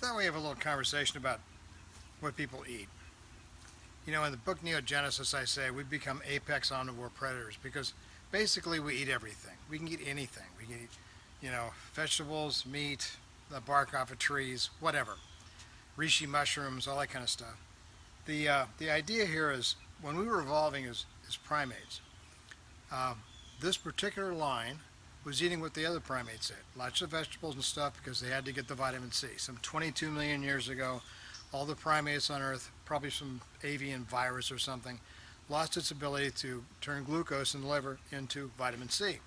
thought we have a little conversation about what people eat. You know, in the book Neogenesis, I say we become Apex Omnivore Predators because basically we eat everything. We can eat anything. We can eat, vegetables, meat, the bark off of trees, whatever. Reishi mushrooms, all that kind of stuff. The idea here is when we were evolving as primates, this particular line was eating what the other primates ate. Lots of vegetables and stuff because they had to get the vitamin C. Some 22 million years ago, all the primates on Earth, probably some avian virus or something, lost its ability to turn glucose in the liver into vitamin C.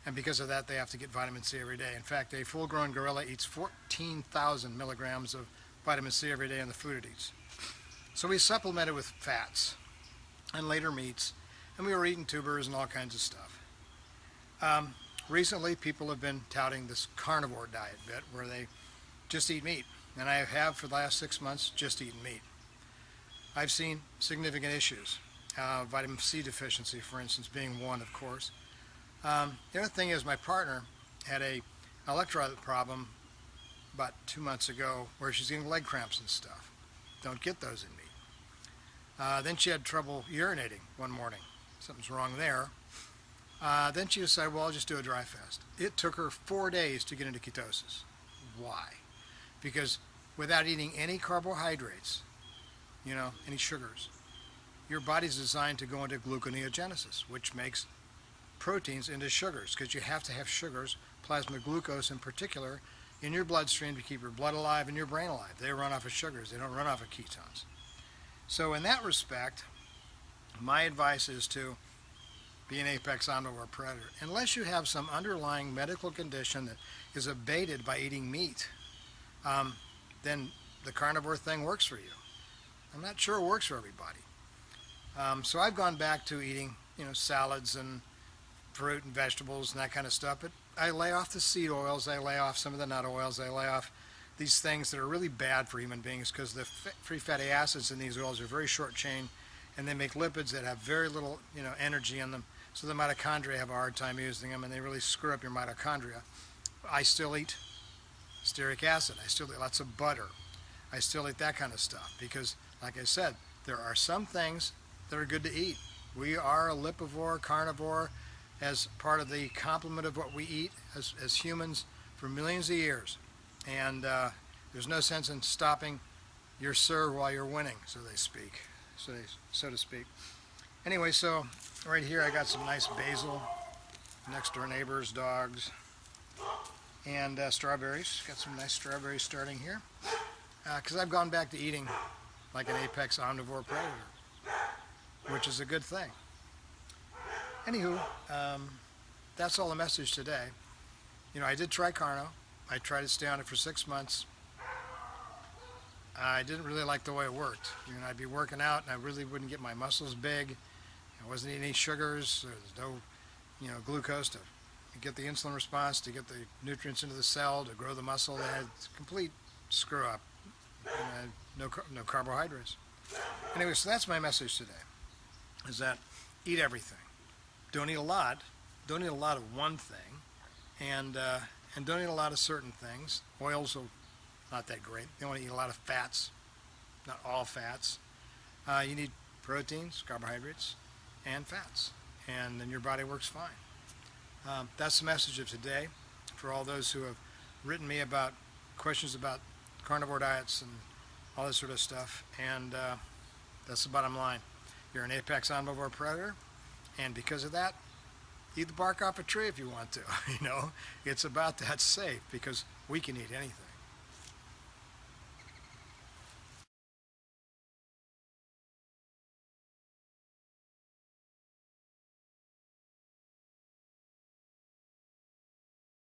And because of that, they have to get vitamin C every day. In fact, a full-grown gorilla eats 14,000 milligrams of vitamin C every day in the food it eats. So we supplemented with fats and later meats, and we were eating tubers and all kinds of stuff. Recently, people have been touting this carnivore diet bit where they just eat meat, and I have for the last 6 months just eaten meat. I've seen significant issues, vitamin C deficiency, for instance, being one, of course. The other thing is my partner had an electrolyte problem about 2 months ago where she's getting leg cramps and stuff. Don't get those in meat. Then she had trouble urinating one morning. Something's wrong there. Then she decided, well, I'll just do a dry fast. It took her 4 days to get into ketosis. Why? Because without eating any carbohydrates, any sugars, your body's designed to go into gluconeogenesis, which makes proteins into sugars, because you have to have sugars, plasma glucose in particular, in your bloodstream to keep your blood alive and your brain alive. They run off of sugars. They don't run off of ketones. So in that respect, my advice is to be an Apex Omnivore Predator. Unless you have some underlying medical condition that is abated by eating meat, then the carnivore thing works for you. I'm not sure it works for everybody. So I've gone back to eating, salads and fruit and vegetables and that kind of stuff. But I lay off the seed oils. I lay off some of the nut oils. I lay off these things that are really bad for human beings because the free fatty acids in these oils are very short chain, and they make lipids that have very little, energy in them. So the mitochondria have a hard time using them, and they really screw up your mitochondria. I still eat stearic acid. I still eat lots of butter. I still eat that kind of stuff because, like I said, there are some things that are good to eat. We are a lipivore, carnivore, as part of the complement of what we eat as humans for millions of years. And there's no sense in stopping your serve while you're winning, so to speak. Anyway, so right here I got some nice basil, next door neighbors, dogs, and strawberries. Got some nice strawberries starting here. Because I've gone back to eating like an Apex Omnivore Predator, which is a good thing. Anywho, that's all the message today. I did try carno. I tried to stay on it for 6 months. I didn't really like the way it worked. I'd be working out and I really wouldn't get my muscles big. I wasn't eating any sugars. There's no, glucose to get the insulin response, to get the nutrients into the cell, to grow the muscle. They had complete screw up. No carbohydrates. Anyway, so that's my message today, is that eat everything. Don't eat a lot. Don't eat a lot of one thing, and don't eat a lot of certain things. Oils are not that great. You want to eat a lot of fats, not all fats. You need proteins, carbohydrates, and fats, and then your body works fine. That's the message of today for all those who have written me about questions about carnivore diets and all this sort of stuff, and that's the bottom line. You're an Apex Omnivore Predator, and because of that, eat the bark off a tree if you want to. It's about that safe because we can eat anything.